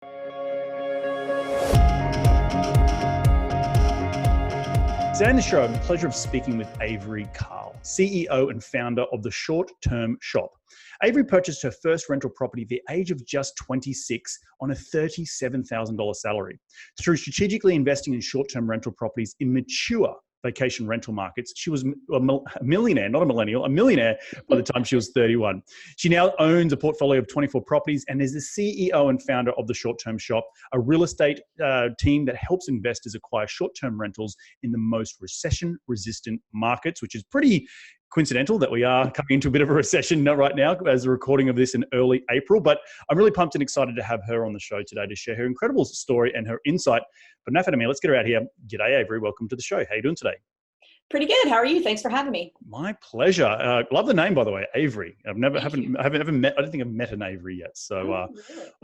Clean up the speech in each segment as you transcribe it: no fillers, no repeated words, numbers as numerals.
Today on the show, I have the pleasure of speaking with Avery Carl, CEO and founder of The Short Term Shop. Avery purchased her first rental property at the age of just 26 on a $37,000 salary. Through strategically investing in short-term rental properties in mature vacation rental markets, she was a millionaire, not a millennial, a millionaire by the time she was 31. She now owns a portfolio of 24 properties and is the CEO and founder of The Short Term Shop, a real estate team that helps investors acquire short-term rentals in the most recession-resistant markets, which is pretty coincidental that we are coming into a bit of a recession right now as a recording of this in early April. But I'm really pumped and excited to have her on the show today to share her incredible story and her insight. But enough out of me, let's get her out here. G'day, Avery. Welcome to the show. How are you doing today? Pretty good. How are you? Thanks for having me. My pleasure. Love the name, by the way, Avery. I haven't ever met. I don't think I've met an Avery yet. So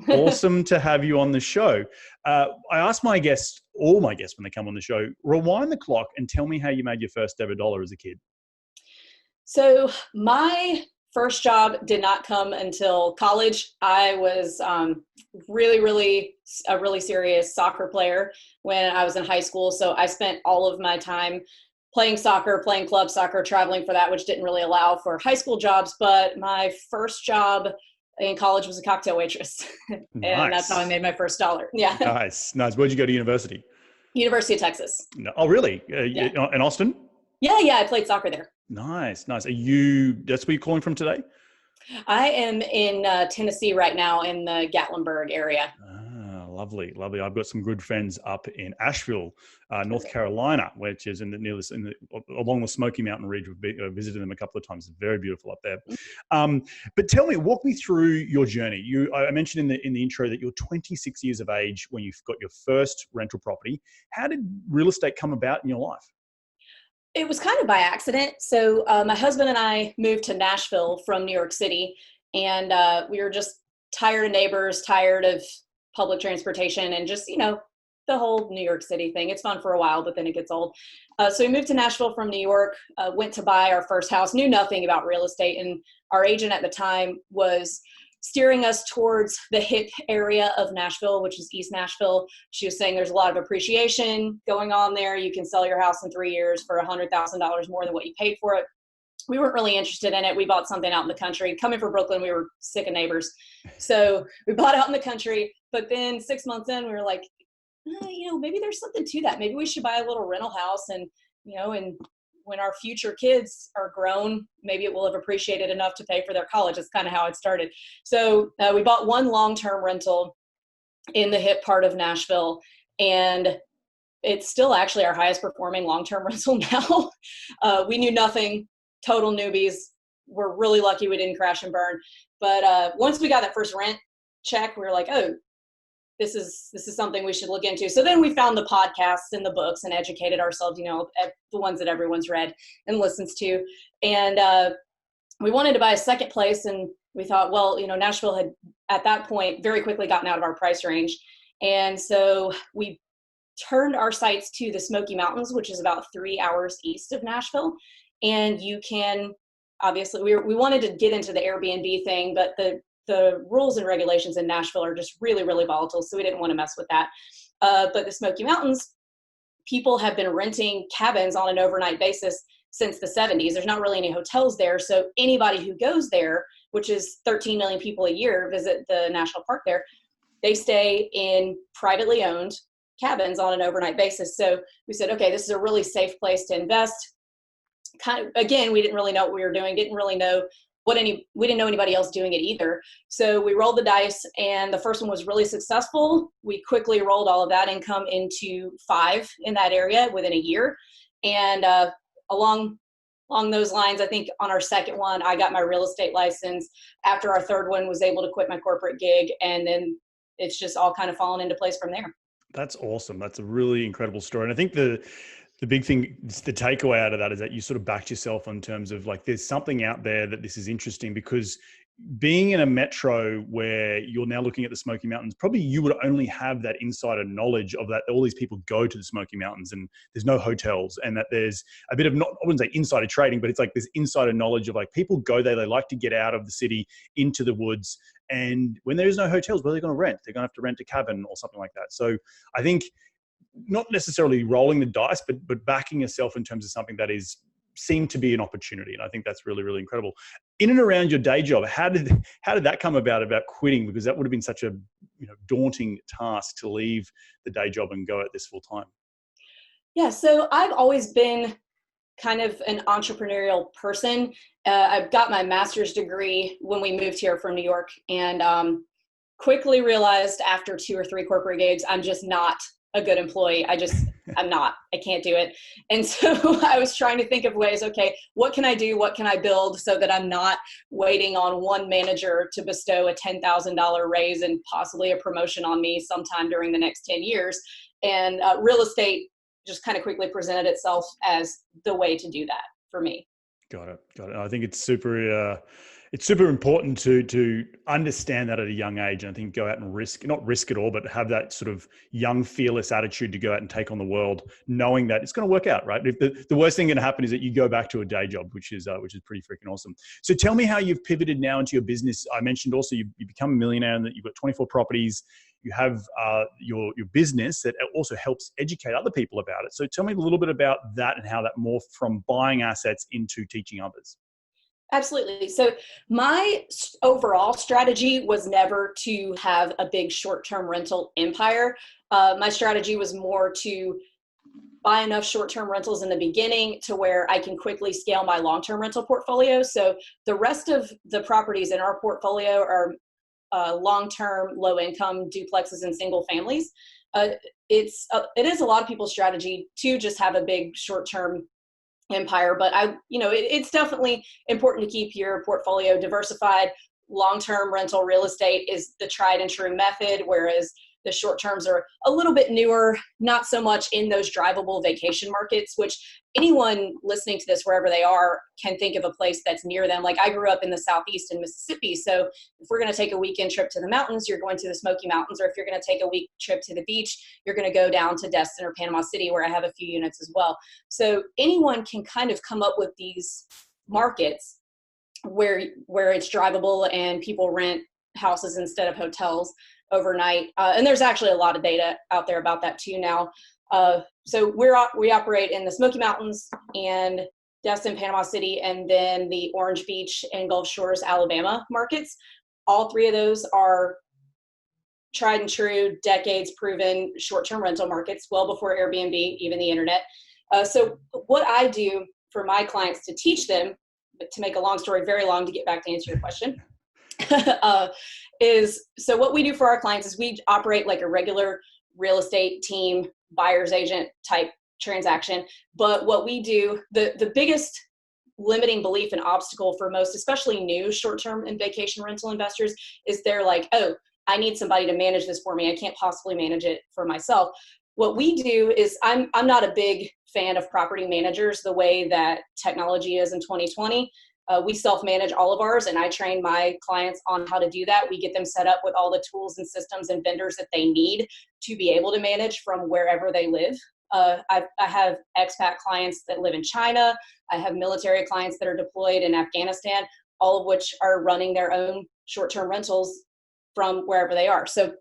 really? Awesome to have you on the show. I ask my guests, all my guests when they come on the show, rewind the clock and tell me how you made your first ever dollar as a kid. So my first job did not come until college. I was really serious soccer player when I was in high school. So I spent all of my time playing soccer, playing club soccer, traveling for that, which didn't really allow for high school jobs. But my first job in college was a cocktail waitress. And that's how I made my first dollar. Yeah. Nice. Where'd you go to university? University of Texas. No. Oh, really? Yeah. In Austin? Yeah. I played soccer there. Nice. That's where you're calling from today? I am in Tennessee right now in the Gatlinburg area. Lovely. I've got some good friends up in Asheville, North Carolina, which is along the Smoky Mountain Ridge. We've visited them a couple of times. It's very beautiful up there. But tell me, walk me through your journey. I mentioned in the intro that you're 26 years of age when you've got your first rental property. How did real estate come about in your life? It was kind of by accident. So my husband and I moved to Nashville from New York City, and we were just tired of neighbors, tired of public transportation, and just, the whole New York City thing. It's fun for a while, but then it gets old. So we moved to Nashville from New York, went to buy our first house, knew nothing about real estate. And our agent at the time was steering us towards the hip area of Nashville, which is East Nashville. She was saying there's a lot of appreciation going on there. You can sell your house in 3 years for $100,000 more than what you paid for it. We weren't really interested in it. We bought something out in the country. Coming from Brooklyn, we were sick of neighbors. So we bought out in the country, but then 6 months in, we were like, maybe there's something to that. Maybe we should buy a little rental house and when our future kids are grown, maybe it will have appreciated enough to pay for their college. That's kind of how it started. So we bought one long-term rental in the hip part of Nashville, and it's still actually our highest performing long-term rental now. We knew nothing, total newbies. We're really lucky we didn't crash and burn. But once we got that first rent check, we were like, oh, this is something we should look into. So then we found the podcasts and the books and educated ourselves, the ones that everyone's read and listens to. And we wanted to buy a second place. And we thought, well, Nashville had at that point very quickly gotten out of our price range. And so we turned our sights to the Smoky Mountains, which is about 3 hours east of Nashville. And you can, obviously, we wanted to get into the Airbnb thing, but the rules and regulations in Nashville are just really, really volatile. So we didn't want to mess with that. But the Smoky Mountains, people have been renting cabins on an overnight basis since the 70s. There's not really any hotels there. So anybody who goes there, which is 13 million people a year, visit the national park there, they stay in privately owned cabins on an overnight basis. So we said, okay, this is a really safe place to invest. Again, we didn't really know what we were doing, we didn't know anybody else doing it either. So we rolled the dice, and the first one was really successful. We quickly rolled all of that income into 5 in that area within a year. And along those lines, I think on our second one, I got my real estate license. After our third one, was able to quit my corporate gig. And then it's just all kind of fallen into place from there. That's awesome. That's a really incredible story. And I think the big thing, the takeaway out of that is that you sort of backed yourself in terms of like, there's something out there that this is interesting, because being in a metro where you're now looking at the Smoky Mountains, probably you would only have that insider knowledge of that all these people go to the Smoky Mountains and there's no hotels, and that there's a bit of, not, I wouldn't say insider trading, but it's like this insider knowledge of like people go there, they like to get out of the city into the woods. And when there's no hotels, where are they going to rent? They're going to have to rent a cabin or something like that. So I think not necessarily rolling the dice, but backing yourself in terms of something that is seemed to be an opportunity. And I think that's really, really incredible. In and around your day job, how did that come about quitting? Because that would have been such a daunting task to leave the day job and go at this full time. Yeah, so I've always been kind of an entrepreneurial person. I've got my master's degree when we moved here from New York, and quickly realized after 2 or 3 corporate gigs, I'm just not a good employee. I'm not, I can't do it. And so I was trying to think of ways, okay, what can I do? What can I build so that I'm not waiting on one manager to bestow a $10,000 raise and possibly a promotion on me sometime during the next 10 years. And real estate just kind of quickly presented itself as the way to do that for me. Got it. I think it's super important to understand that at a young age. And I think go out and not risk it all, but have that sort of young, fearless attitude to go out and take on the world, knowing that it's going to work out, right? If the worst thing going to happen is that you go back to a day job, which is pretty freaking awesome. So tell me how you've pivoted now into your business. I mentioned also you become a millionaire and that you've got 24 properties. You have your business that also helps educate other people about it. So tell me a little bit about that and how that morphed from buying assets into teaching others. Absolutely. So my overall strategy was never to have a big short-term rental empire. My strategy was more to buy enough short-term rentals in the beginning to where I can quickly scale my long-term rental portfolio. So the rest of the properties in our portfolio are long-term, low-income duplexes and single families. It is a lot of people's strategy to just have a big short-term empire, but it's definitely important to keep your portfolio diversified. Long-term rental real estate is the tried and true method, whereas the short terms are a little bit newer, not so much in those drivable vacation markets, which anyone listening to this, wherever they are, can think of a place that's near them. Like I grew up in the Southeast in Mississippi. So if we're going to take a weekend trip to the mountains, you're going to the Smoky Mountains, or if you're going to take a week trip to the beach, you're going to go down to Destin or Panama City, where I have a few units as well. So anyone can kind of come up with these markets where it's drivable and people rent houses instead of hotels overnight. And there's actually a lot of data out there about that too now. So we operate in the Smoky Mountains and Destin, Panama City, and then the Orange Beach and Gulf Shores, Alabama markets. All 3 of those are tried and true, decades proven short-term rental markets, well before Airbnb, even the internet. So what I do for my clients to teach them, but to make a long story very long to get back to answer your question, so what we do for our clients is we operate like a regular real estate team, buyer's agent type transaction. But what we do, the biggest limiting belief and obstacle for most, especially new short-term and vacation rental investors, is they're like, oh, I need somebody to manage this for me. I can't possibly manage it for myself. What we do is I'm not a big fan of property managers the way that technology is in 2020. We self-manage all of ours, and I train my clients on how to do that. We get them set up with all the tools and systems and vendors that they need to be able to manage from wherever they live. I have expat clients that live in China. I have military clients that are deployed in Afghanistan, all of which are running their own short-term rentals from wherever they are. So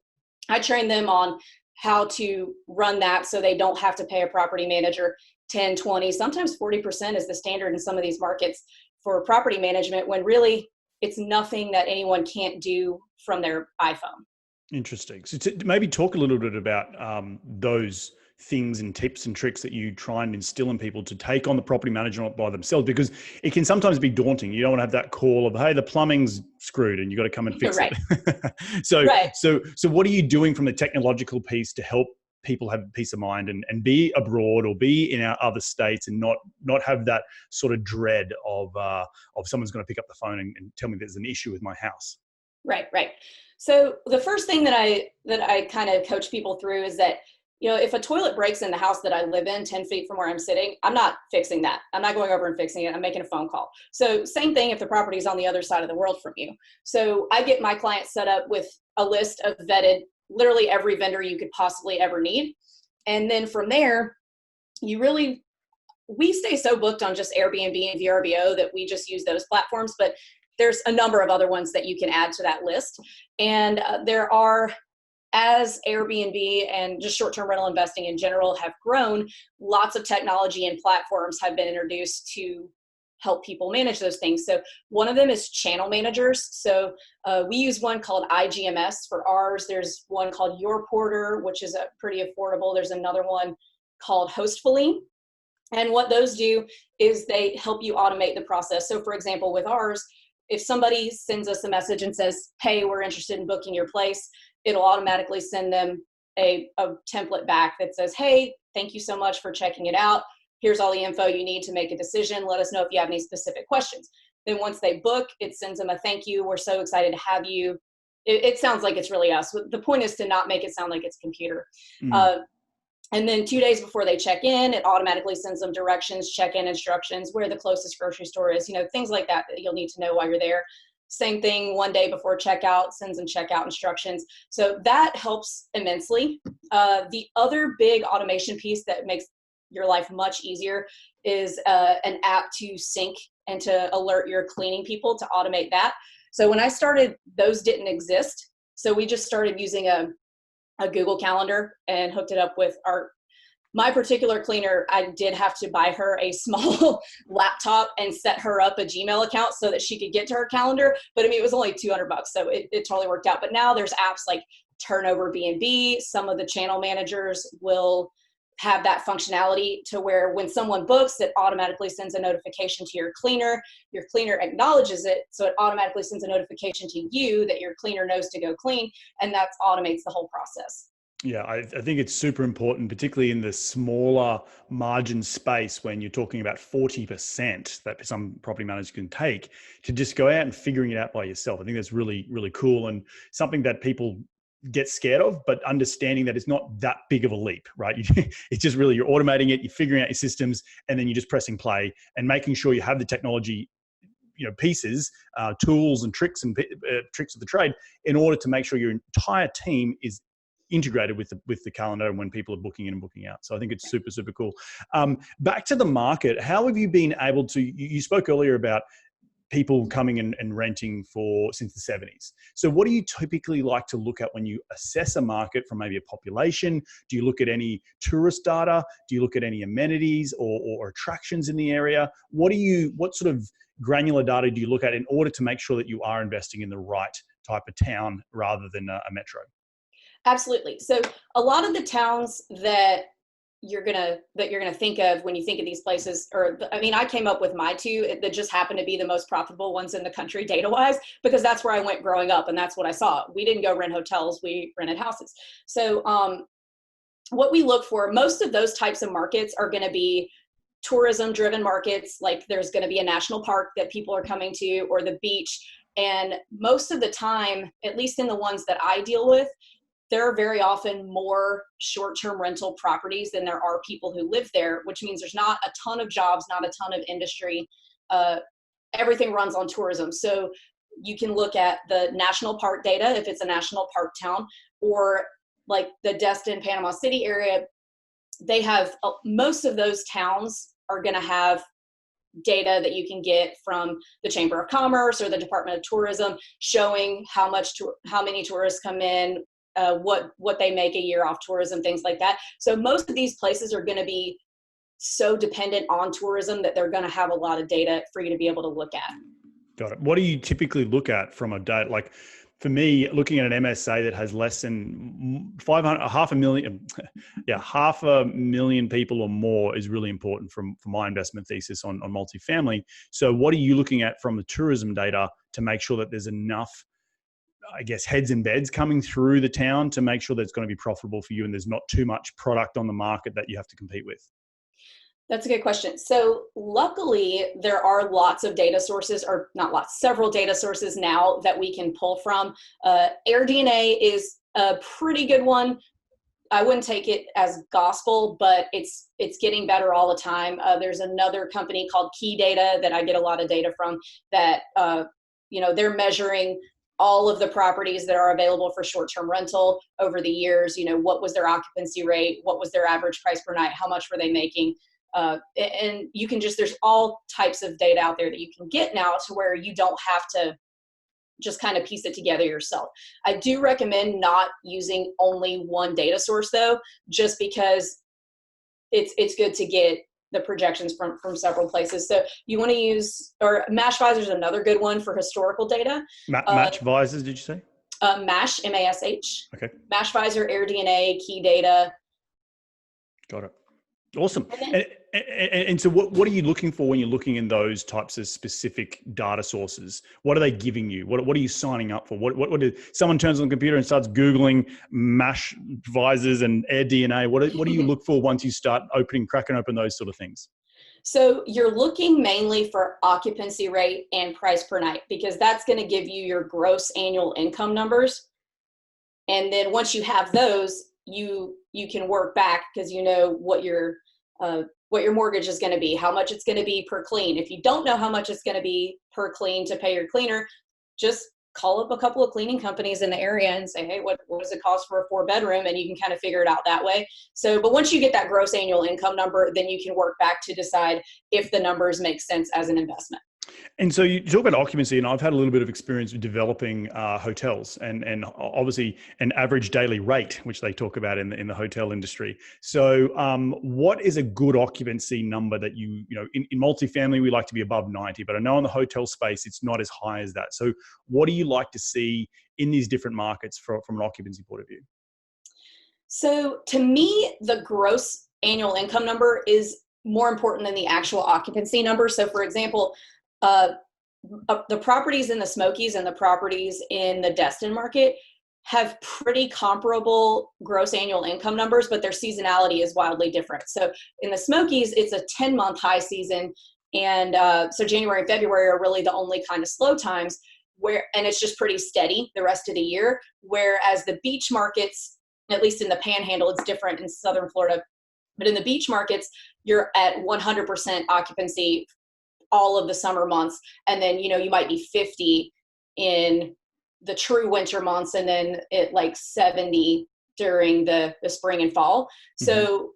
I train them on how to run that so they don't have to pay a property manager 10, 20, sometimes 40% is the standard in some of these markets for property management, when really it's nothing that anyone can't do from their iPhone. Interesting. So maybe talk a little bit about those things and tips and tricks that you try and instill in people to take on the property management by themselves, because it can sometimes be daunting. You don't want to have that call of, hey, the plumbing's screwed and you got to come and fix Right. it. So what are you doing from the technological piece to help people have peace of mind and be abroad or be in our other states and not have that sort of dread of someone's going to pick up the phone and tell me there's an issue with my house? Right. So the first thing that I kind of coach people through is that if a toilet breaks in the house that I live in 10 feet from where I'm sitting, I'm not fixing that. I'm not going over and fixing it. I'm making a phone call. So same thing if the property is on the other side of the world from you. So I get my clients set up with a list of vetted, literally every vendor you could possibly ever need. And then from there, we stay so booked on just Airbnb and VRBO that we just use those platforms, but there's a number of other ones that you can add to that list. And there are, as Airbnb and just short-term rental investing in general have grown, lots of technology and platforms have been introduced to help people manage those things. So one of them is channel managers. So we use one called IGMS for ours. There's one called Your Porter, which is pretty affordable. There's another one called Hostfully. And what those do is they help you automate the process. So for example, with ours, if somebody sends us a message and says, hey, we're interested in booking your place, it'll automatically send them a template back that says, hey, thank you so much for checking it out. Here's all the info you need to make a decision. Let us know if you have any specific questions. Then once they book, it sends them a thank you. We're so excited to have you. It sounds like it's really us. The point is to not make it sound like it's a computer. And then 2 days before they check in, it automatically sends them directions, check-in instructions, where the closest grocery store is, things like that you'll need to know while you're there. Same thing, 1 day before checkout, sends them checkout instructions. So that helps immensely. The other big automation piece that makes your life much easier is an app to sync and to alert your cleaning people, to automate that. So when I started, those didn't exist. So we just started using a Google Calendar and hooked it up with my particular cleaner. I did have to buy her a small laptop and set her up a Gmail account so that she could get to her calendar. But I mean, it was only $200, so it totally worked out. But now there's apps like Turnover B&B. Some of the channel managers will have that functionality to where when someone books, it automatically sends a notification to your cleaner acknowledges it, so it automatically sends a notification to you that your cleaner knows to go clean, and that automates the whole process. Yeah, I think it's super important, particularly in the smaller margin space when you're talking about 40% that some property managers can take, to just go out and figuring it out by yourself. I think that's really, really cool, and something that people get scared of, but understanding that it's not that big of a leap, right? It's just really, you're automating it, you're figuring out your systems, and then you're just pressing play and making sure you have the technology, pieces, tools and tricks and tricks of the trade in order to make sure your entire team is integrated with the calendar and when people are booking in and booking out. So I think it's super, super cool. Back to the market, how have you been able to, you spoke earlier about people coming and renting since the 70s. So what do you typically like to look at when you assess a market from maybe a population? Do you look at any tourist data? Do you look at any amenities or attractions in the area? What sort of granular data do you look at in order to make sure that you are investing in the right type of town rather than a metro? Absolutely. So a lot of the towns that you're gonna think of when you think of these places, I came up with my two that just happen to be the most profitable ones in the country data-wise, because that's where I went growing up and that's what I saw. We didn't go rent hotels, we rented houses. So what we look for, most of those types of markets are gonna be tourism-driven markets, like there's gonna be a national park that people are coming to, or the beach. And most of the time, at least in the ones that I deal with, there are very often more short-term rental properties than there are people who live there, which means there's not a ton of jobs, not a ton of industry. Everything runs on tourism. So you can look at the national park data if it's a national park town, or like the Destin, Panama City area. They have, most of those towns are going to have data that you can get from the Chamber of Commerce or the Department of Tourism showing how many tourists come in, what they make a year off tourism, things like that. So most of these places are going to be so dependent on tourism that they're going to have a lot of data for you to be able to look at. Got it. What do you typically look at from a data? Like for me, looking at an MSA that has less than 500,000 people or more is really important for my investment thesis on multifamily. So what are you looking at from the tourism data to make sure that there's enough, I guess, heads and beds coming through the town to make sure that it's going to be profitable for you and there's not too much product on the market that you have to compete with? That's a good question. So luckily, there are lots of data sources, or not lots, several data sources now that we can pull from. AirDNA is a pretty good one. I wouldn't take it as gospel, but it's getting better all the time. There's another company called Key Data that I get a lot of data from that, they're measuring all of the properties that are available for short-term rental over the years. What was their occupancy rate? What was their average price per night? How much were they making? And you can there's all types of data out there that you can get now to where you don't have to just kind of piece it together yourself. I do recommend not using only one data source though, just because it's good to get the projections from several places. So you want to use, or Mashvisor is another good one for historical data. Mashvisor, did you say? Mash, M-A-S-H. Okay. Mashvisor, AirDNA, Key Data. Got it. Awesome. And so what are you looking for when you're looking in those types of specific data sources? What are they giving you? What are you signing up for? What is, someone turns on the computer and starts Googling Mash visors and AirDNA? What do you look for once you start cracking open those sort of things? So you're looking mainly for occupancy rate and price per night, because that's going to give you your gross annual income numbers. And then once you have those, you can work back because you know what your mortgage is going to be, how much it's going to be per clean. If you don't know how much it's going to be per clean to pay your cleaner, just call up a couple of cleaning companies in the area and say, hey, what does it cost for a 4-bedroom? And you can kind of figure it out that way. So, but once you get that gross annual income number, then you can work back to decide if the numbers make sense as an investment. And so you talk about occupancy, and I've had a little bit of experience with developing hotels, and obviously an average daily rate, which they talk about in the hotel industry. So what is a good occupancy number that in multifamily, we like to be above 90, but I know in the hotel space, it's not as high as that. So what do you like to see in these different markets from an occupancy point of view? So to me, the gross annual income number is more important than the actual occupancy number. So for example, the properties in the Smokies and the properties in the Destin market have pretty comparable gross annual income numbers, but their seasonality is wildly different. So in the Smokies, it's a 10-month high season. And so January and February are really the only kind of slow times and it's just pretty steady the rest of the year. Whereas the beach markets, at least in the Panhandle, it's different in Southern Florida, but in the beach markets, you're at 100% occupancy all of the summer months. And then, you might be 50 in the true winter months, and then it like 70 during the spring and fall. Mm-hmm. So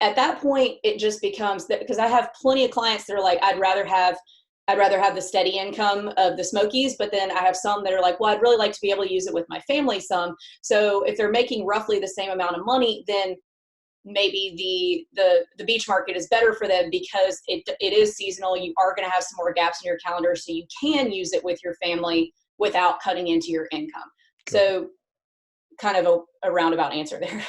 at that point, it just becomes that, because I have plenty of clients that are like, I'd rather have the steady income of the Smokies, but then I have some that are like, well, I'd really like to be able to use it with my family some. So if they're making roughly the same amount of money, then maybe the beach market is better for them because it is seasonal. You are going to have some more gaps in your calendar, so you can use it with your family without cutting into your income. Cool. So kind of a roundabout answer there.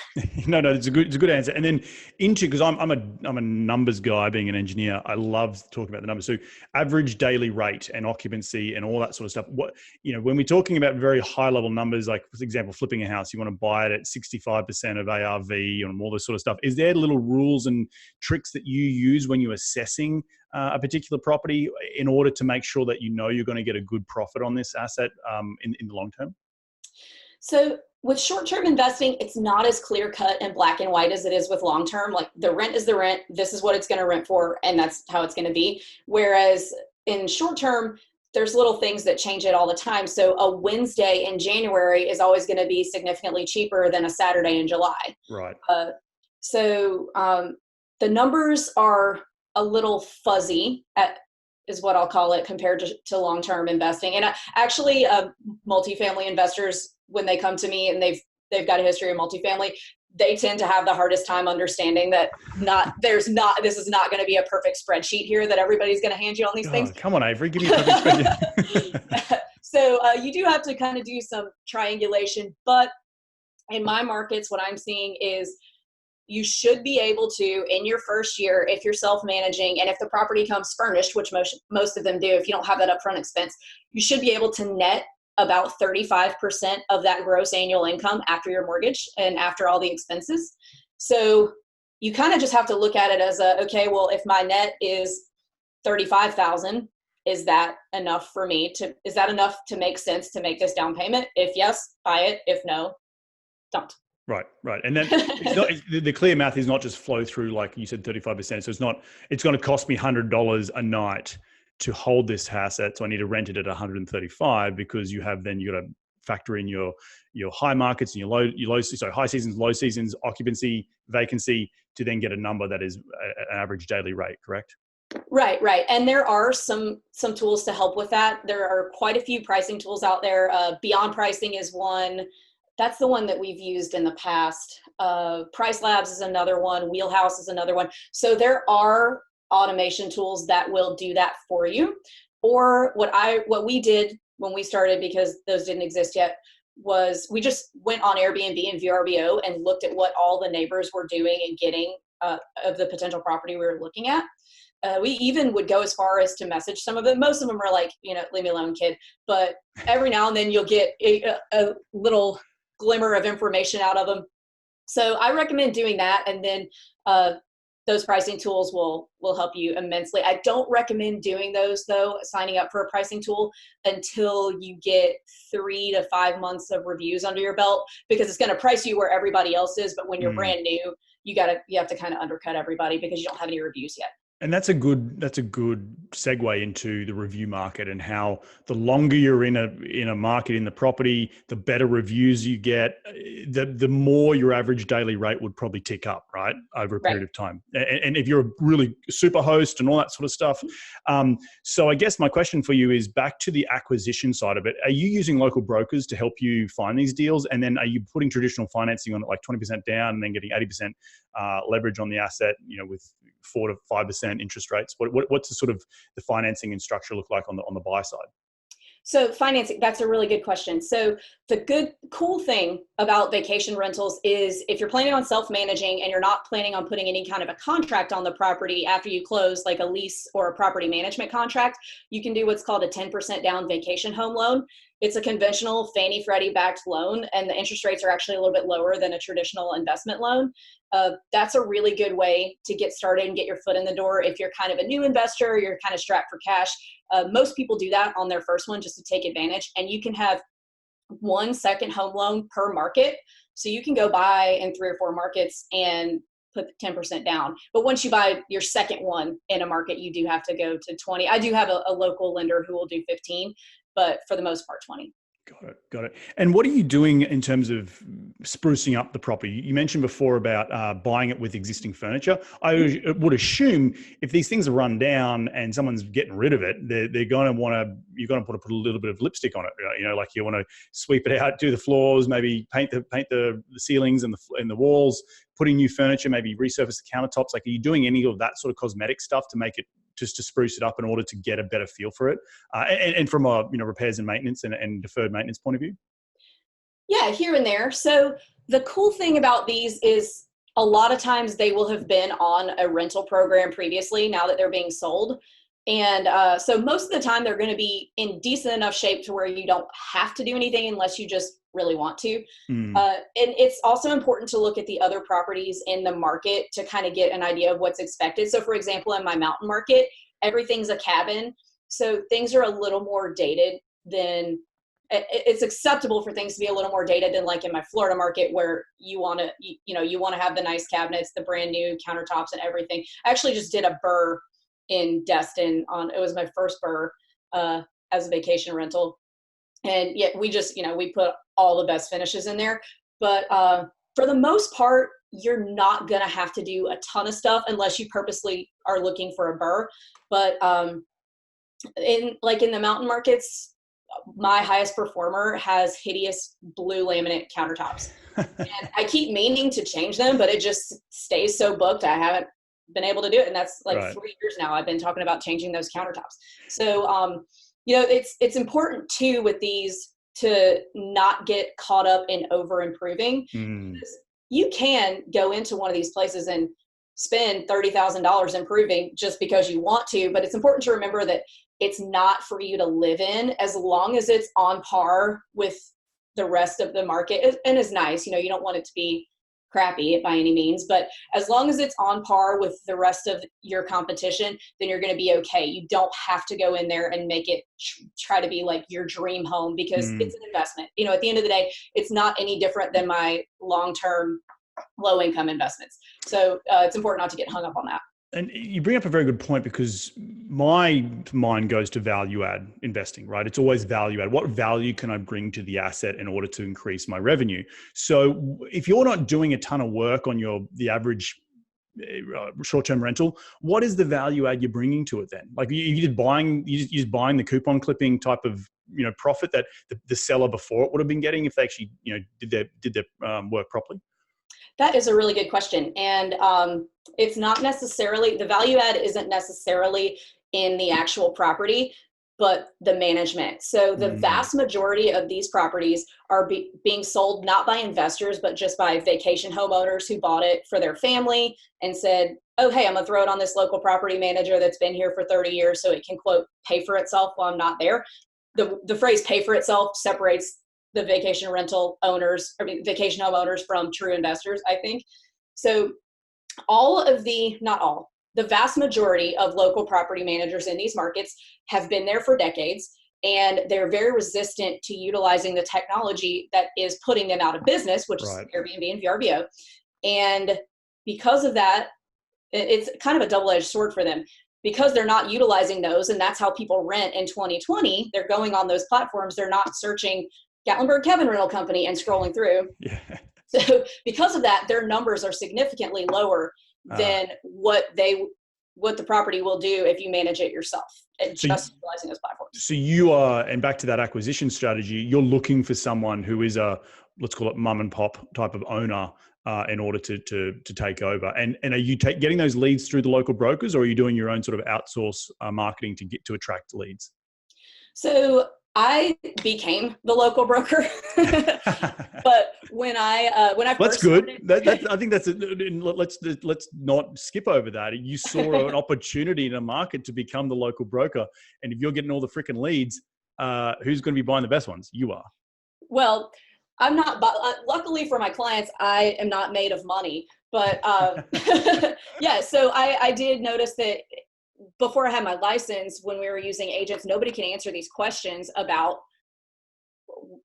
No, it's a good answer. And then because I'm a numbers guy, being an engineer, I love talking about the numbers. So average daily rate and occupancy and all that sort of stuff. When we're talking about very high level numbers, like for example, flipping a house, you want to buy it at 65% of ARV and all this sort of stuff. Is there little rules and tricks that you use when you're assessing a particular property in order to make sure that you're going to get a good profit on this asset in the long term? So with short-term investing, it's not as clear-cut and black and white as it is with long-term. Like the rent is the rent. This is what it's going to rent for, and that's how it's going to be. Whereas in short-term, there's little things that change it all the time. So a Wednesday in January is always going to be significantly cheaper than a Saturday in July. Right. So the numbers are a little fuzzy is what I'll call it compared to long-term investing. And actually, multifamily investors, when they come to me and they've got a history of multifamily, they tend to have the hardest time understanding that this is not going to be a perfect spreadsheet here that everybody's going to hand you on these things. Come on, Avery, give me a perfect spreadsheet. So you do have to kind of do some triangulation, but in my markets, what I'm seeing is you should be able to, in your first year, if you're self-managing and if the property comes furnished, which most of them do, if you don't have that upfront expense, you should be able to net about 35% of that gross annual income after your mortgage and after all the expenses. So you kind of just have to look at it as okay, well, if my net is $35,000, is that enough for me is that enough to make sense to make this down payment? If yes, buy it. If no, don't. Right, right. And then the clear math is not just flow through, like you said, 35%. So it's going to cost me $100 a night to hold this asset. So I need to rent it at 135 because you got to factor in your high markets and so high seasons, low seasons, occupancy, vacancy to then get a number that is an average daily rate, correct? Right, right. And there are some tools to help with that. There are quite a few pricing tools out there. Beyond Pricing is one. That's the one that we've used in the past. Price Labs is another one. Wheelhouse is another one. So there are automation tools that will do that for you. Or what we did when we started, because those didn't exist yet, was we just went on Airbnb and VRBO and looked at what all the neighbors were doing and getting of the potential property we were looking at. We even would go as far as to message some of them. Most of them are like, leave me alone, kid. But every now and then you'll get a little glimmer of information out of them. So I recommend doing that. And then those pricing tools will help you immensely. I don't recommend doing those, though, signing up for a pricing tool until you get 3 to 5 months of reviews under your belt, because it's going to price you where everybody else is. But when you're brand new, you have to kind of undercut everybody because you don't have any reviews yet. And that's a good segue into the review market and how the longer you're in a market in the property, the better reviews you get, the more your average daily rate would probably tick up, right, over a period of time. And if you're a really super host and all that sort of stuff. So I guess my question for you is back to the acquisition side of it. Are you using local brokers to help you find these deals? And then are you putting traditional financing on it, like 20% down and then getting 80% leverage on the asset, with 4 to 5% interest rates? What's the sort of the financing and structure look like on the buy side? So financing, that's a really good question. So the cool thing about vacation rentals is if you're planning on self-managing and you're not planning on putting any kind of a contract on the property after you close, like a lease or a property management contract, you can do what's called a 10% down vacation home loan. It's a conventional Fannie Freddie backed loan, and the interest rates are actually a little bit lower than a traditional investment loan. That's a really good way to get started and get your foot in the door. If you're kind of a new investor, you're kind of strapped for cash. Most people do that on their first one just to take advantage, and you can have 1 second home loan per market. So you can go buy in 3 or 4 markets and put 10% down. But once you buy your second one in a market, you do have to go to 20. I do have a local lender who will do 15, but for the most part, 20. Got it. And what are you doing in terms of sprucing up the property? You mentioned before about buying it with existing furniture. I would assume if these things are run down and someone's getting rid of it, you're going to put a little bit of lipstick on it. Like you want to sweep it out, do the floors, maybe paint the ceilings and the walls, putting new furniture, maybe resurface the countertops. Like, are you doing any of that sort of cosmetic stuff to make it, just to spruce it up in order to get a better feel for it, and from a repairs and maintenance and deferred maintenance point of view? Yeah, here and there. So the cool thing about these is a lot of times they will have been on a rental program previously, now that they're being sold. And so most of the time they're going to be in decent enough shape to where you don't have to do anything unless you just really want to. And it's also important to look at the other properties in the market to kind of get an idea of what's expected. So for example, in my mountain market, everything's a cabin. So things are a little more dated than, it's acceptable for things to be a little more dated than like in my Florida market, where you want to have the nice cabinets, the brand new countertops and everything. I actually just did a burr in Destin it was my first burr as a vacation rental. And yet we just, we put all the best finishes in there. But for the most part, you're not going to have to do a ton of stuff unless you purposely are looking for a burr. But in the mountain markets, my highest performer has hideous blue laminate countertops. And I keep meaning to change them, but it just stays so booked. I haven't been able to do it. And that's like 3 years now I've been talking about changing those countertops. So, it's important too with these to not get caught up in over improving. You can go into one of these places and spend $30,000 improving just because you want to, but it's important to remember that it's not for you to live in, as long as it's on par with the rest of the market and is nice. You don't want it to be crappy by any means, but as long as it's on par with the rest of your competition, then you're going to be okay. You don't have to go in there and make it try to be like your dream home, because it's an investment. At the end of the day, it's not any different than my long-term low income investments. So it's important not to get hung up on that. And you bring up a very good point, because my mind goes to value add investing, right? It's always value add. What value can I bring to the asset in order to increase my revenue? So if you're not doing a ton of work on the average short-term rental, what is the value add you're bringing to it then? Like you just buying the coupon clipping type of profit that the seller before it would have been getting if they actually did their work properly? That is a really good question. And it's not necessarily, the value add isn't necessarily in the actual property, but the management. So the vast majority of these properties are being sold not by investors, but just by vacation homeowners who bought it for their family and said, oh, hey, I'm gonna throw it on this local property manager that's been here for 30 years so it can, quote, pay for itself while I'm not there. The phrase pay for itself separates the vacation rental owners, vacation homeowners from true investors, I think. So the vast majority of local property managers in these markets have been there for decades, and they're very resistant to utilizing the technology that is putting them out of business, which is Airbnb and VRBO. And because of that, it's kind of a double-edged sword for them. Because they're not utilizing those, and that's how people rent in 2020, they're going on those platforms. They're not searching Gatlinburg Cabin Rental Company and scrolling through. Yeah. So because of that, their numbers are significantly lower than what the property will do if you manage it yourself and just utilizing those platforms. So you are, and back to that acquisition strategy, you're looking for someone who is a, let's call it mum and pop type of owner in order to take over. And are you getting those leads through the local brokers, or are you doing your own sort of outsource marketing to attract leads? So I became the local broker, but when I first started, I think that's let's not skip over that. You saw an opportunity in a market to become the local broker, and if you're getting all the freaking leads, who's going to be buying the best ones? You are. Well, I'm not. Luckily for my clients, I am not made of money, but yeah. So I did notice that. Before I had my license, when we were using agents, nobody can answer these questions about,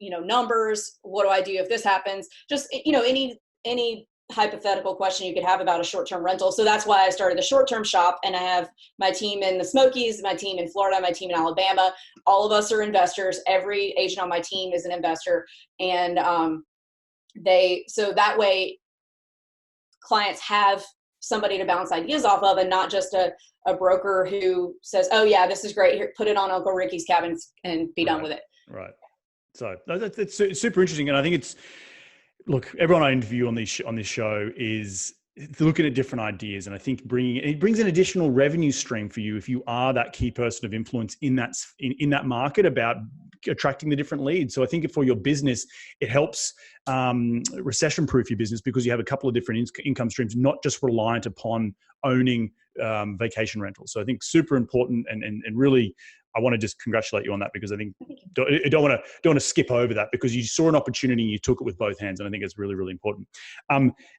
numbers. What do I do if this happens? Just, any hypothetical question you could have about a short-term rental. So that's why I started the short-term shop, and I have my team in the Smokies, my team in Florida, my team in Alabama. All of us are investors. Every agent on my team is an investor. And so that way clients have somebody to bounce ideas off of, and not just a broker who says, oh yeah, this is great, here, put it on Uncle Ricky's cabin and be done with it. Right. So that's super interesting. And I think look, everyone I interview on this show is looking at different ideas. And I think it brings an additional revenue stream for you if you are that key person of influence in that market about attracting the different leads. So I think for your business, it helps recession-proof your business, because you have a couple of different income streams, not just reliant upon owning vacation rentals. So I think super important, and really, I want to just congratulate you on that, because I think I don't want to skip over that, because you saw an opportunity and you took it with both hands, and I think it's really, really important.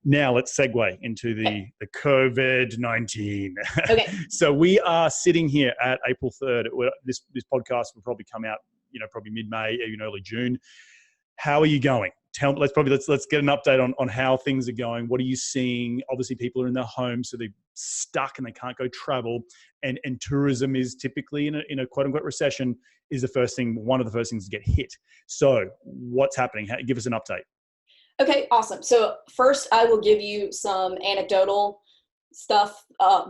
Now let's segue into the COVID-19. Okay. So we are sitting here at April 3rd. This podcast will probably come out, probably mid-May, even early June. How are you going? Let's get an update on how things are going. What are you seeing? Obviously, people are in their homes, so they're stuck and they can't go travel. And tourism is typically in a quote unquote recession is one of the first things to get hit. So what's happening? Give us an update. Okay, awesome. So first, I will give you some anecdotal stuff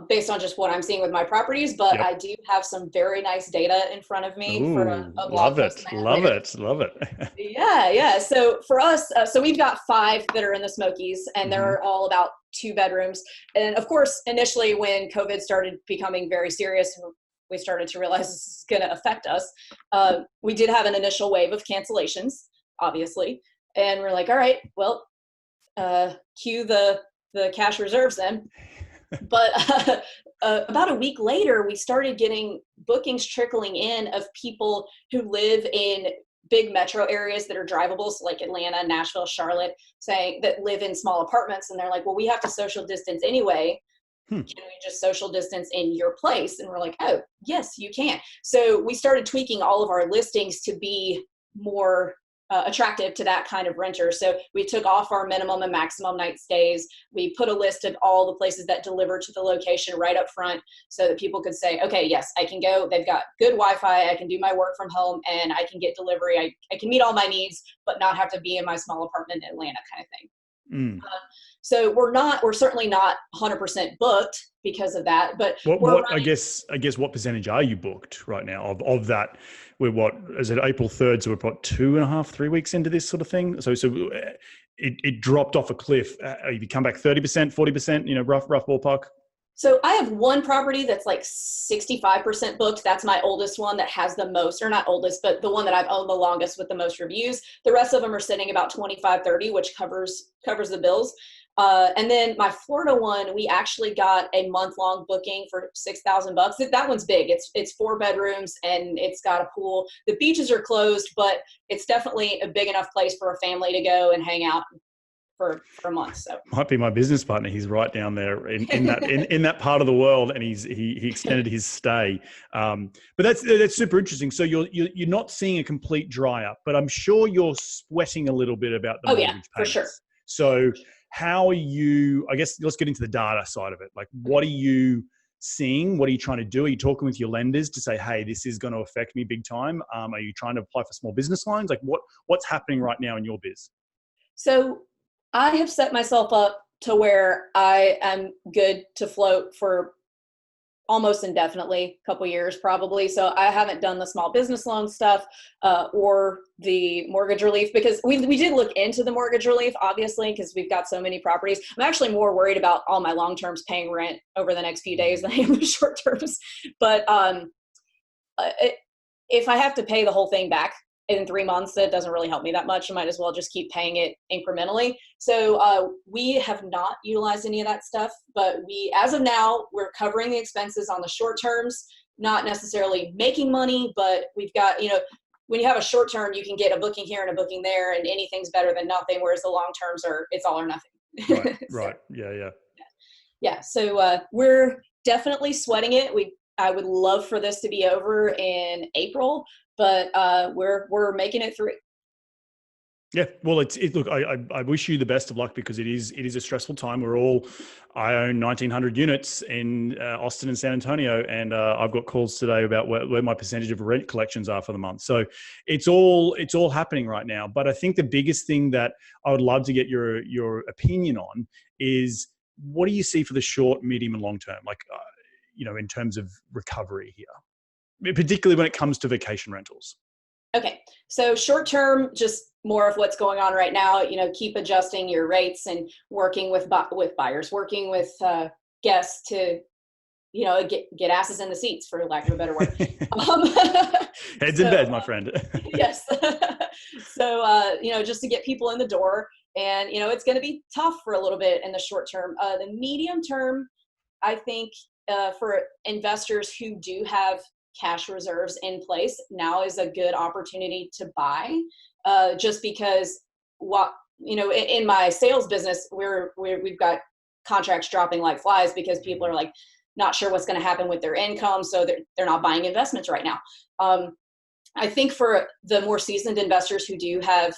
based on just what I'm seeing with my properties, but I do have some very nice data in front of me. Ooh, for a blog post. Love it. Yeah. So for us, so we've got 5 that are in the Smokies, and they're all about 2 bedrooms. And of course, initially when COVID started becoming very serious, we started to realize this is going to affect us. We did have an initial wave of cancellations, obviously. And we're like, all right, well, cue the cash reserves then. But about a week later, we started getting bookings trickling in of people who live in big metro areas that are drivable, so like Atlanta, Nashville, Charlotte, saying that live in small apartments, and they're like, well, we have to social distance anyway. Can we just social distance in your place? And we're like, oh, yes, you can. So we started tweaking all of our listings to be more attractive to that kind of renter. So we took off our minimum and maximum night stays. We put a list of all the places that deliver to the location right up front so that people could say, okay, yes, I can go. They've got good Wi-Fi. I can do my work from home and I can get delivery. I can meet all my needs, but not have to be in my small apartment in Atlanta kind of thing. So we're certainly not 100% booked because of that, but I guess what percentage are you booked right now of that? We're is it April 3rd? So we're about 2.5, 3 weeks into this sort of thing. So it dropped off a cliff. You come back 30%, 40%, rough ballpark. So I have one property that's like 65% booked. That's my oldest one that has the most, or not oldest, but the one that I've owned the longest with the most reviews. The rest of them are sitting about 25, 30, which covers the bills. And then my Florida one, we actually got a month-long booking for $6,000. That one's big. It's 4 bedrooms and it's got a pool. The beaches are closed, but it's definitely a big enough place for a family to go and hang out for a month. So might be my business partner. He's right down there in that part of the world, and he extended his stay. But that's super interesting. So you're not seeing a complete dry up, but I'm sure you're sweating a little bit about the mortgage payments. For sure. So how are you? I guess let's get into the data side of it. Like, what are you seeing? What are you trying to do? Are you talking with your lenders to say, hey, this is going to affect me big time? Are you trying to apply for small business loans? Like, what's happening right now in your biz? So I have set myself up to where I am good to float for almost indefinitely, a couple years probably. So I haven't done the small business loan stuff or the mortgage relief, because we did look into the mortgage relief, obviously, because we've got so many properties. I'm actually more worried about all my long terms paying rent over the next few days than I am the short terms. But if I have to pay the whole thing back in 3 months, that doesn't really help me that much. I might as well just keep paying it incrementally. So we have not utilized any of that stuff, but as of now, we're covering the expenses on the short terms, not necessarily making money, but we've got, when you have a short term, you can get a booking here and a booking there, and anything's better than nothing, whereas the long terms it's all or nothing. Right. Yeah. Yeah. So we're definitely sweating it. I would love for this to be over in April, but we're making it through. Yeah, well, look, I wish you the best of luck, because it is a stressful time. I own 1,900 units in Austin and San Antonio, and I've got calls today about where my percentage of rent collections are for the month. So it's all happening right now. But I think the biggest thing that I would love to get your opinion on is, what do you see for the short, medium, and long term? Like, in terms of recovery here, particularly when it comes to vacation rentals. Okay. So short term, just more of what's going on right now, keep adjusting your rates and working with buyers, working with guests to, get asses in the seats, for lack of a better word. Heads in bed, my friend. Yes. So, just to get people in the door, and, it's going to be tough for a little bit in the short term. The medium term, I think, for investors who do have cash reserves in place, now is a good opportunity to buy, just because in my sales business, we've got contracts dropping like flies because people are like not sure what's going to happen with their income, so they're not buying investments right now. I think for the more seasoned investors who do have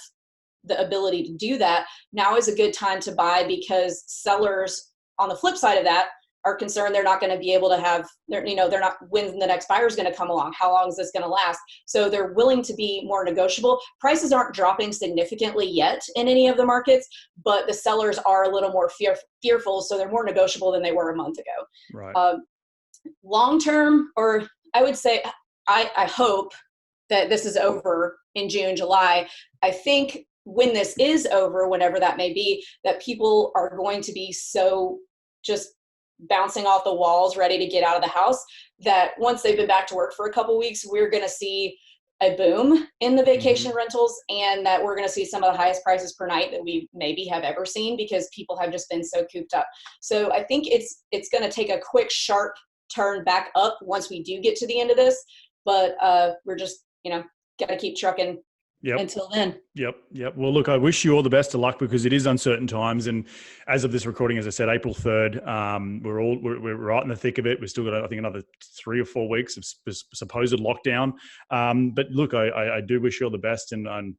the ability to do that, now is a good time to buy, because sellers, on the flip side of that, are concerned they're not going to be able to have, they're not, when the next buyer is going to come along, how long is this going to last? So they're willing to be more negotiable. Prices aren't dropping significantly yet in any of the markets, but the sellers are a little more fearful, so they're more negotiable than they were a month ago. Right. Long term, or I would say, I hope that this is over in June, July. I think when this is over, whenever that may be, that people are going to be so just bouncing off the walls, ready to get out of the house, that once they've been back to work for a couple of weeks, we're going to see a boom in the vacation rentals, and that we're going to see some of the highest prices per night that we maybe have ever seen, because people have just been so cooped up. So I think it's going to take a quick, sharp turn back up once we do get to the end of this, but we're just, got to keep trucking Yep. until then. Yep. Well, look, I wish you all the best of luck because it is uncertain times. And as of this recording, as I said, April 3rd, we're right in the thick of it. We've still got, I think, another 3 or 4 weeks of supposed lockdown. But look, I do wish you all the best, and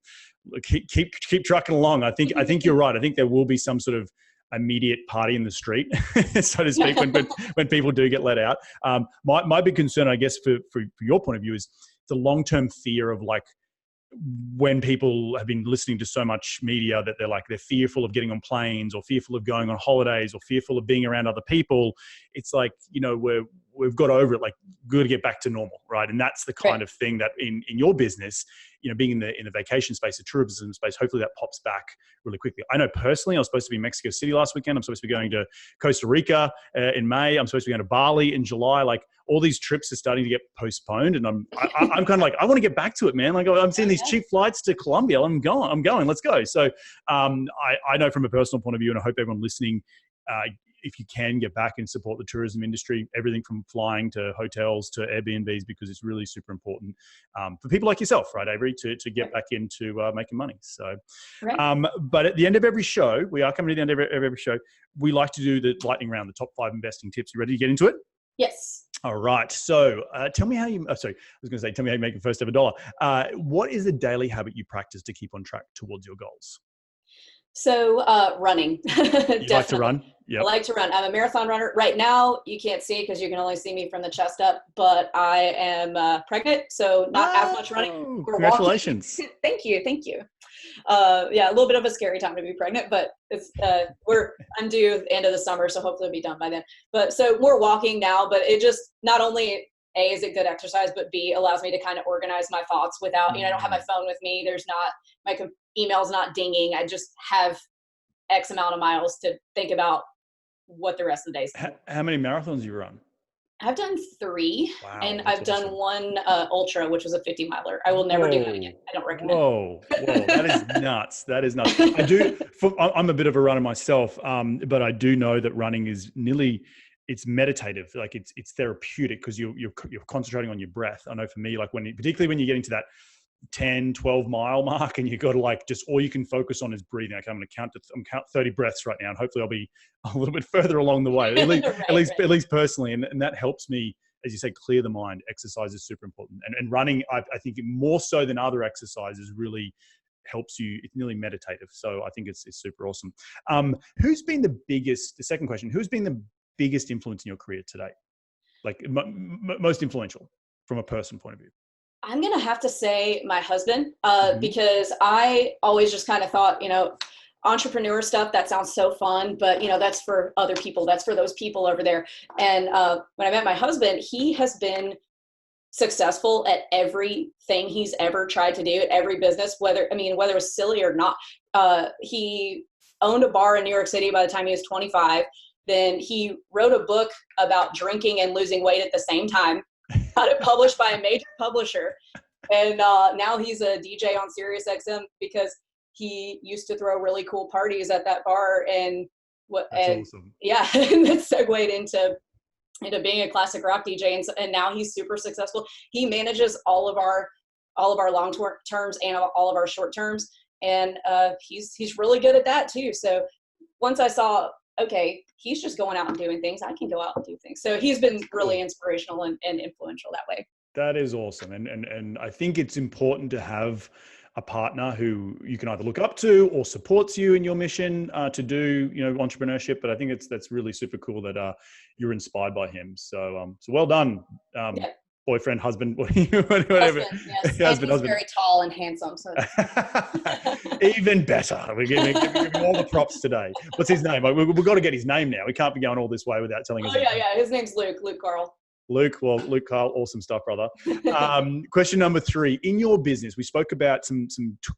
keep trucking along. I think you're right. I think there will be some sort of immediate party in the street, so to speak, when people do get let out. My big concern, I guess, for your point of view is the long-term fear of like, when people have been listening to so much media that they're fearful of getting on planes or fearful of going on holidays or fearful of being around other people. It's like, we've got over it, like good to get back to normal. Right. And that's the kind of thing that in your business, being in the vacation space, the tourism space, hopefully that pops back really quickly. I know personally, I was supposed to be in Mexico City last weekend. I'm supposed to be going to Costa Rica in May. I'm supposed to be going to Bali in July. Like all these trips are starting to get postponed, and I'm kind of like, I want to get back to it, man. Like I'm seeing these cheap flights to Colombia. I'm going, let's go. So I know from a personal point of view, and I hope everyone listening, if you can get back and support the tourism industry, everything from flying to hotels to Airbnbs, because it's really super important for people like yourself, right, Avery, to get back into making money. So, but at the end of every show, we are coming to the end of every show, we like to do the lightning round, the top 5 investing tips. You ready to get into it? Yes. All right. So tell me how you, tell me how you make your first ever dollar. What is the daily habit you practice to keep on track towards your goals? So running. You like to run? Yep. I like to run. I'm a marathon runner. Right now, you can't see because you can only see me from the chest up, but I am pregnant, so not as much running. Congratulations. Thank you. Yeah, a little bit of a scary time to be pregnant, but it's I'm due at the end of the summer, so hopefully it'll be done by then. But so more walking now, but it just not only A, is it good exercise, but B, allows me to kind of organize my thoughts without, I don't have my phone with me. There's not, my email's not dinging. I just have X amount of miles to think about what the rest of the day is. How many marathons you run? I've done 3, and I've done one ultra, which was a 50-miler. I will never do that again. I don't recommend. Whoa, that is nuts. That is nuts. I'm a bit of a runner myself, but I do know that running is it's meditative, like it's therapeutic because you're concentrating on your breath. I know for me, like particularly when you get into that 10, 12 mile mark and you got to like just all you can focus on is breathing. Okay, I'm going to count 30 breaths right now, and hopefully I'll be a little bit further along the way, at least personally, and that helps me, as you say, clear the mind. Exercise is super important, and running, I think more so than other exercises, really helps you. It's nearly meditative, so I think it's super awesome. Who's been the second question, who's been the biggest influence in your career today? Like most influential from a person point of view? I'm going to have to say my husband, because I always just kind of thought, entrepreneur stuff, that sounds so fun, but that's for other people. That's for those people over there. And when I met my husband, he has been successful at everything he's ever tried to do, at every business, whether it was silly or not. He owned a bar in New York City by the time he was 25. Then he wrote a book about drinking and losing weight at the same time, got it published by a major publisher. And now he's a DJ on Sirius XM because he used to throw really cool parties at that bar. And awesome. Yeah, and that segued into being a classic rock DJ. And now he's super successful. He manages all of our long terms and all of our short terms. And he's really good at that too. So once I saw, okay, he's just going out and doing things, I can go out and do things. So he's been really inspirational and influential that way. That is awesome. And I think it's important to have a partner who you can either look up to or supports you in your mission to do, entrepreneurship. But I think that's really super cool that you're inspired by him. So well done. Boyfriend, husband, whatever. Husband, yes. Husband. He's very tall and handsome. So even better. We're giving all the props today. What's his name? We've got to get his name now. We can't be going all this way without telling his name. Yeah. His name's Luke Carl. Luke Carl, awesome stuff, brother. Question number 3, in your business, we spoke about some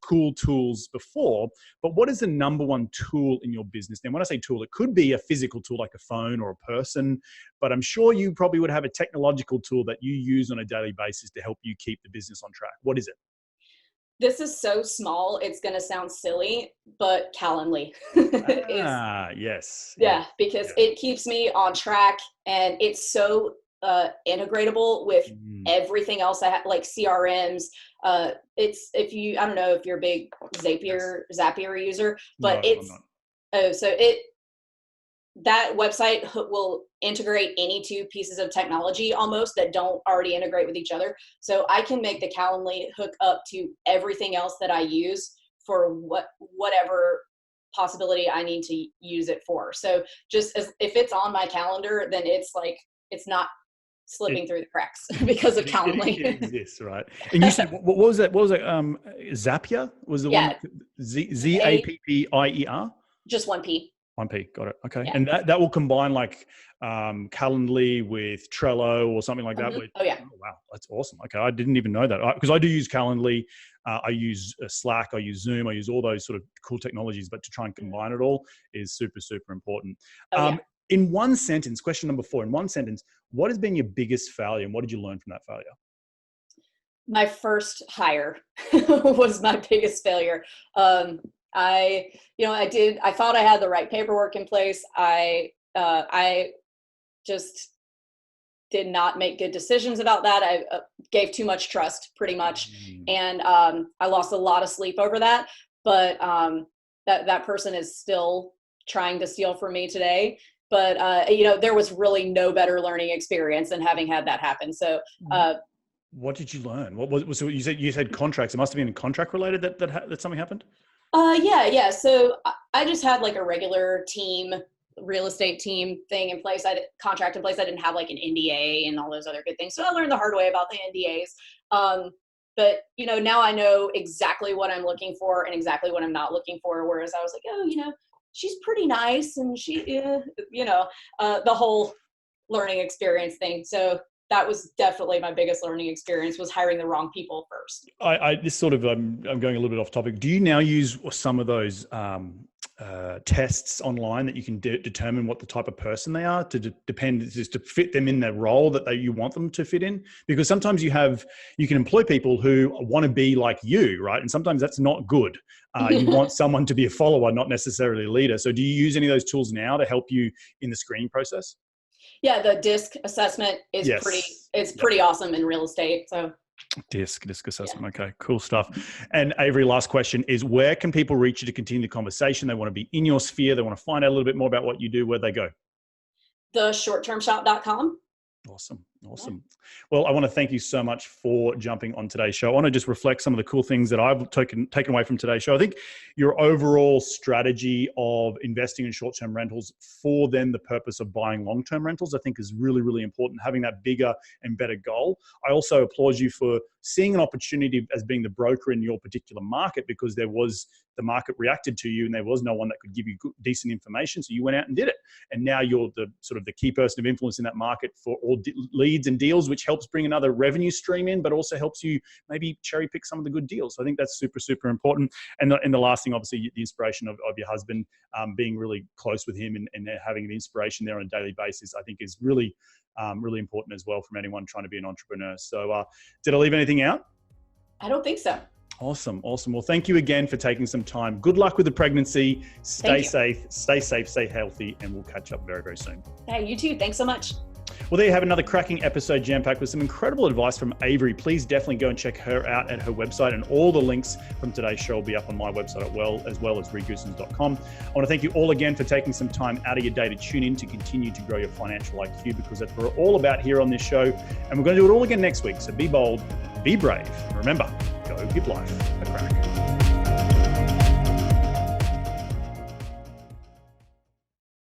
cool tools before, but what is the number one tool in your business? Now, when I say tool, it could be a physical tool like a phone or a person, but I'm sure you probably would have a technological tool that you use on a daily basis to help you keep the business on track. What is it? This is so small, it's going to sound silly, but Calendly. Yes. Yeah, because it keeps me on track, and it's so integratable with everything else I have, like CRMs. I don't know if you're a big Zapier user, but that website will integrate any two pieces of technology almost that don't already integrate with each other. So I can make the Calendly hook up to everything else that I use for whatever possibility I need to use it for. So just if it's on my calendar, then it's not slipping through the cracks because of Calendly. It exists, right? And you said, what was that? Zapier was the one? Zappier? Just one P. 1P, got it. Okay. Yeah. And that will combine like Calendly with Trello or something like that. Oh yeah. Oh, wow, that's awesome. Okay, I didn't even know that because I do use Calendly. I use Slack. I use Zoom. I use all those sort of cool technologies. But to try and combine it all is super, super important. In one sentence, question number 4. In one sentence, what has been your biggest failure, and what did you learn from that failure? My first hire was my biggest failure. I thought I had the right paperwork in place. I just did not make good decisions about that. I gave too much trust pretty much. And I lost a lot of sleep over that, but that person is still trying to steal from me today. But there was really no better learning experience than having had that happen. So what did you learn? So you said contracts. It must have been contract related that something happened? Yeah. So I just had like a regular real estate team thing in place. Contract in place. I didn't have like an NDA and all those other good things. So I learned the hard way about the NDAs. But now I know exactly what I'm looking for and exactly what I'm not looking for. Whereas I was like, she's pretty nice and the whole learning experience thing. So that was definitely my biggest learning experience, was hiring the wrong people first. I'm going a little bit off topic. Do you now use some of those tests online that you can determine what the type of person they are to fit them in the role that you want them to fit in? Because sometimes you can employ people who want to be like you, right? And sometimes that's not good. You want someone to be a follower, not necessarily a leader. So do you use any of those tools now to help you in the screening process? Yeah, the DISC assessment is pretty awesome in real estate. So DISC assessment. Yeah. Okay, cool stuff. And Avery, last question is, where can people reach you to continue the conversation? They want to be in your sphere. They want to find out a little bit more about what you do. Where'd they go? theshorttermshop.com. Awesome. Yeah. Well, I want to thank you so much for jumping on today's show. I want to just reflect some of the cool things that I've taken away from today's show. I think your overall strategy of investing in short-term rentals for then the purpose of buying long-term rentals, I think is really, really important, having that bigger and better goal. I also applaud you for seeing an opportunity as being the broker in your particular market, because the market reacted to you and there was no one that could give you decent information. So you went out and did it. And now you're the key person of influence in that market for all leads and deals, which helps bring another revenue stream in, but also helps you maybe cherry pick some of the good deals. So I think that's super, super important. And the last thing, obviously, the inspiration of your husband, being really close with him and having the inspiration there on a daily basis, I think is really, really important as well from anyone trying to be an entrepreneur. So did I leave anything out? I don't think so. Awesome. Well, thank you again for taking some time. Good luck with the pregnancy. Stay safe, stay healthy, and we'll catch up very, very soon. Hey, you too. Thanks so much. Well, there you have another cracking episode jam-packed with some incredible advice from Avery. Please definitely go and check her out at her website, and all the links from today's show will be up on my website as well as Goossens.com. I want to thank you all again for taking some time out of your day to tune in to continue to grow your financial IQ, because that's what we're all about here on this show. And we're going to do it all again next week. So be bold, be brave, and remember, go give life a crack.